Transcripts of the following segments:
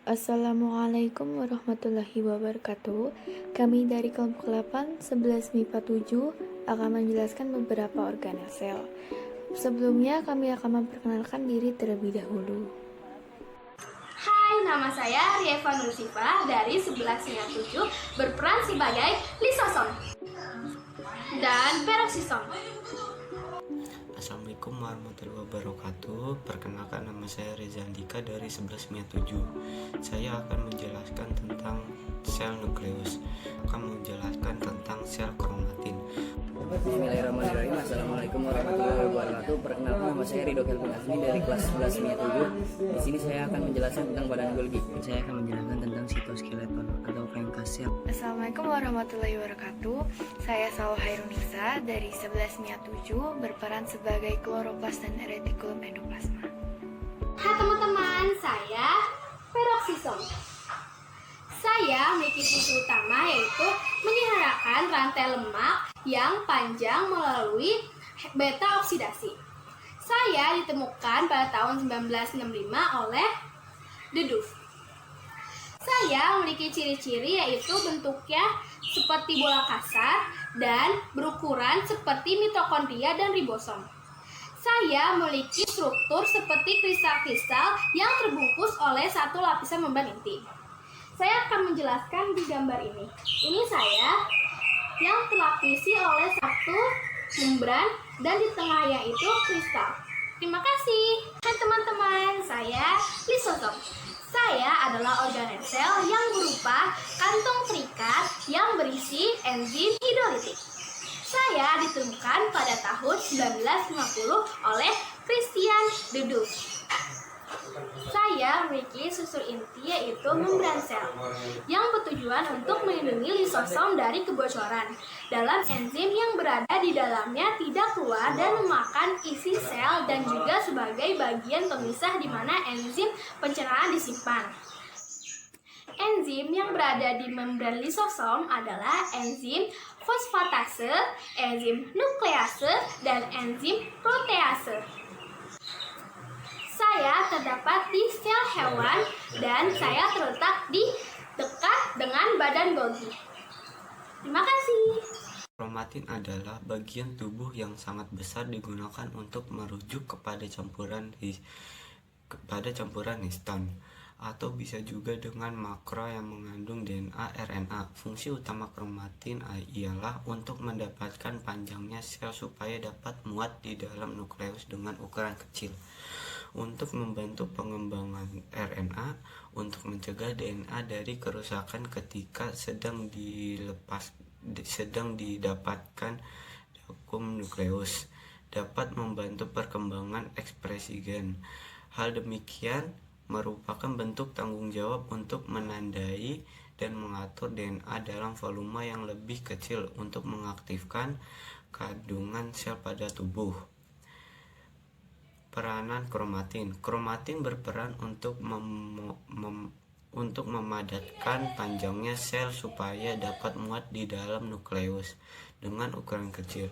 Assalamualaikum warahmatullahi wabarakatuh. Kami dari kelompok 8 11 MIPA 7 akan menjelaskan beberapa organel sel. Sebelumnya kami akan memperkenalkan diri terlebih dahulu. Hai, nama saya Rieva Nursifa dari 1197 berperan sebagai lisosom dan peroksisom. Assalamualaikum warahmatullahi wabarakatuh. Perkenalkan, nama saya Reza Andika dari 1197. Saya akan menjelaskan tentang sel nukleus. Akan menjelaskan tentang sel kromatin. Bismillahirrahmanirrahim. Assalamualaikum warahmatullahi wabarakatuh. Perkenalkan, nama saya Ridho Kelvin Azmi dari kelas 1197. Di sini saya akan menjelaskan tentang badan Golgi. Saya akan menjelaskan tentang sitoskeleton atau rangkas sel. Assalamualaikum warahmatullahi wabarakatuh. Saya Salwa Hairunisa dari 11 MIPA 7 berperan sebagai kloroplas dan retikulum endoplasma. Hai teman-teman, saya peroksisom. Saya memiliki fungsi utama yaitu menyeharakan rantai lemak yang panjang melalui beta oksidasi. Saya ditemukan pada tahun 1965 oleh Deduf. Saya memiliki ciri-ciri yaitu bentuknya seperti bola kasar dan berukuran seperti mitokondria dan ribosom. Saya memiliki struktur seperti kristal-kristal yang terbungkus oleh satu lapisan membran inti. Saya akan menjelaskan di gambar ini. Ini saya yang terlapisi oleh satu membran dan di tengahnya itu kristal. Terima kasih. Hai teman-teman, saya lisosom. Saya adalah organel sel yang berupa kantong terikat yang berisi enzim hidrolitik. Saya ditemukan pada tahun 1950 oleh Christian Deduf. Saya memiliki susur inti yaitu membran sel yang bertujuan untuk melindungi lisosom dari kebocoran dalam enzim yang berada di dalamnya tidak keluar dan memakan isi sel dan juga sebagai bagian pemisah di mana enzim pencernaan disimpan. Enzim yang berada di membran lisosom adalah enzim fosfatase, enzim nuklease, dan enzim protease. Saya terdapat di sel hewan dan saya terletak di dekat dengan badan Golgi. Terima kasih. Kromatin adalah bagian tubuh yang sangat besar digunakan untuk merujuk kepada campuran histon, atau bisa juga dengan makro yang mengandung DNA RNA. Fungsi utama kromatin ialah untuk mendapatkan panjangnya sel supaya dapat muat di dalam nukleus dengan ukuran kecil, untuk membantu pengembangan RNA, untuk mencegah DNA dari kerusakan ketika sedang didapatkan vakum nukleus, dapat membantu perkembangan ekspresi gen. Hal demikian merupakan bentuk tanggung jawab untuk menandai dan mengatur DNA dalam volume yang lebih kecil untuk mengaktifkan kandungan sel pada tubuh. Peranan kromatin. Kromatin berperan untuk memadatkan panjangnya sel supaya dapat muat di dalam nukleus dengan ukuran kecil,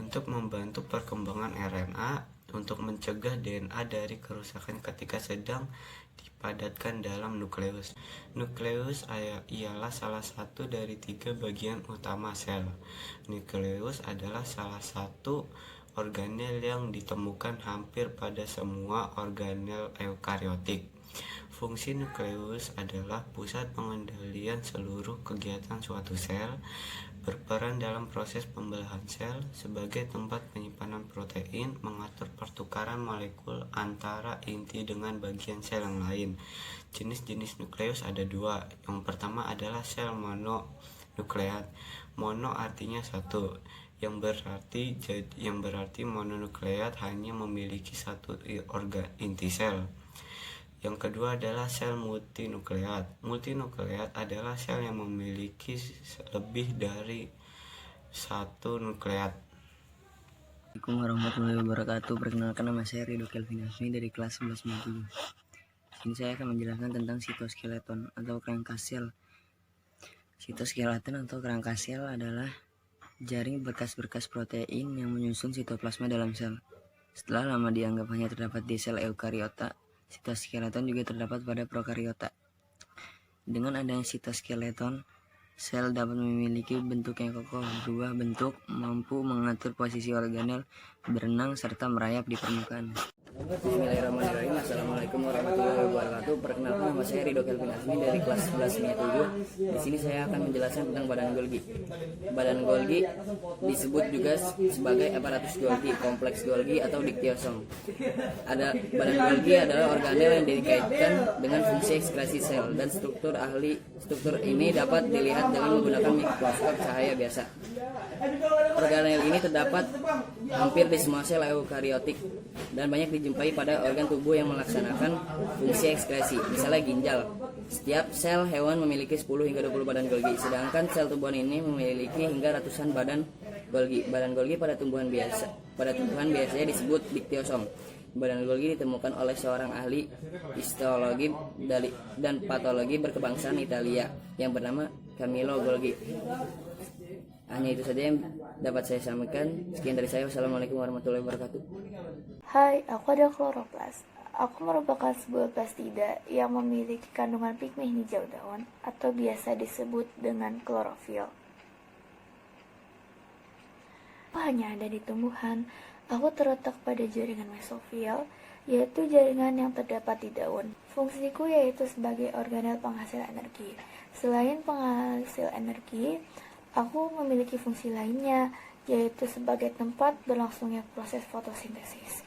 untuk membantu perkembangan RNA, untuk mencegah DNA dari kerusakan ketika sedang dipadatkan dalam nukleus. Nukleus ialah salah satu dari 3 bagian utama sel. Nukleus adalah salah satu organel yang ditemukan hampir pada semua organel eukariotik. Fungsi nukleus adalah pusat pengendalian seluruh kegiatan suatu sel, berperan dalam proses pembelahan sel sebagai tempat penyimpanan protein, mengatur pertukaran molekul antara inti dengan bagian sel yang lain. Jenis-jenis nukleus ada 2. Yang pertama adalah sel mononukleat. Mono artinya satu, yang berarti mononukleat hanya memiliki satu inti sel. Yang kedua adalah sel multinukleat. Multinukleat adalah sel yang memiliki lebih dari satu nukleat. Assalamualaikum warahmatullahi wabarakatuh. Perkenalkan, nama saya Ridho Kelvin Azmi dari kelas 1197. Di sini saya akan menjelaskan tentang sitoskeleton atau rangkas sel. Sitoskeleton atau rangkas sel adalah jaring berkas-berkas protein yang menyusun sitoplasma dalam sel. Setelah lama dianggap hanya terdapat di sel eukariota, sitoskeleton juga terdapat pada prokariota. Dengan adanya sitoskeleton, sel dapat memiliki bentuk yang kokoh, berubah bentuk, mampu mengatur posisi organel, berenang, serta merayap di permukaan. Bismillahirrahmanirrahim. Assalamualaikum warahmatullahi wabarakatuh. Perkenalkan, nama saya Ridho Kelvin Azmi dari kelas 11 MIA 7. Di sini saya akan menjelaskan tentang badan Golgi. Badan Golgi disebut juga sebagai aparatus Golgi, kompleks Golgi atau diktiosom. Badan Golgi adalah organel yang dikaitkan dengan fungsi ekskresi sel dan struktur ini dapat dilihat dengan menggunakan mikroskop cahaya biasa. Organel ini terdapat hampir di semua sel eukariotik dan banyak dijumpai pada organ tubuh yang melaksanakan fungsi ekskresi, misalnya ginjal. Setiap sel hewan memiliki 10 hingga 20 badan Golgi, sedangkan sel tumbuhan ini memiliki hingga ratusan badan Golgi. Badan Golgi pada tumbuhan biasanya disebut diktiosom. Badan Golgi ditemukan oleh seorang ahli histologi dan patologi berkebangsaan Italia yang bernama Camillo Golgi. Hanya itu saja yang dapat saya sampaikan. Sekian dari saya. Wassalamualaikum warahmatullahi wabarakatuh. Hai, aku adalah kloroplas. Aku merupakan sebuah plastida yang memiliki kandungan pigmen hijau daun atau biasa disebut dengan klorofil. Hanya ada di tumbuhan. Aku terletak pada jaringan mesofil, yaitu jaringan yang terdapat di daun. Fungsiku yaitu sebagai organel penghasil energi. Selain penghasil energi, aku memiliki fungsi lainnya, yaitu sebagai tempat berlangsungnya proses fotosintesis.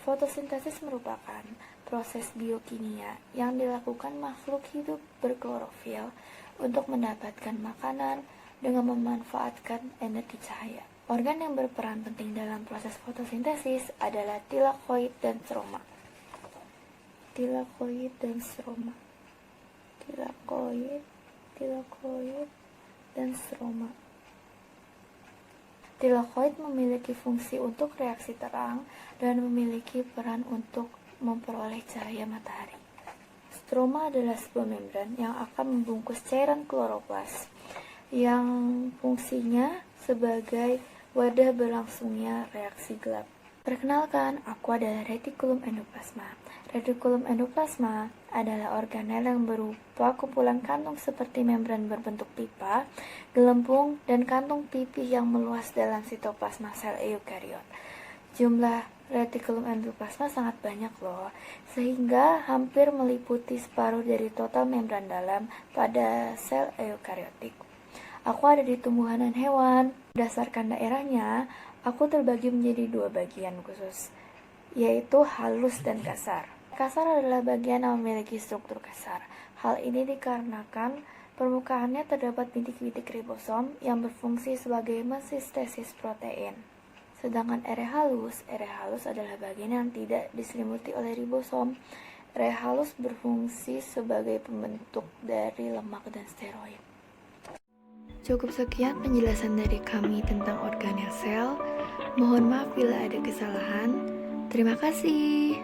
Fotosintesis merupakan proses biokimia yang dilakukan makhluk hidup berklorofil untuk mendapatkan makanan dengan memanfaatkan energi cahaya. Organ yang berperan penting dalam proses fotosintesis adalah tilakoid dan stroma. Tilakoid dan stroma. Tilakoid memiliki fungsi untuk reaksi terang dan memiliki peran untuk memperoleh cahaya matahari. Stroma adalah sebuah membran yang akan membungkus cairan kloroplas yang fungsinya sebagai wadah berlangsungnya reaksi gelap. Perkenalkan, aku adalah retikulum endoplasma. Retikulum endoplasma adalah organel yang berupa kumpulan kantung seperti membran berbentuk pipa, gelembung, dan kantung pipih yang meluas dalam sitoplasma sel eukariot. Jumlah retikulum endoplasma sangat banyak loh, sehingga hampir meliputi separuh dari total membran dalam pada sel eukariotik. Aku ada di tumbuhan dan hewan. Berdasarkan daerahnya, aku terbagi menjadi 2 bagian khusus, yaitu halus dan kasar. Kasar adalah bagian yang memiliki struktur kasar. Hal ini dikarenakan permukaannya terdapat bintik-bintik ribosom yang berfungsi sebagai mensintesis protein. Sedangkan area halus adalah bagian yang tidak diselimuti oleh ribosom. Area halus berfungsi sebagai pembentuk dari lemak dan steroid. Cukup sekian penjelasan dari kami tentang organel sel. Mohon maaf bila ada kesalahan. Terima kasih.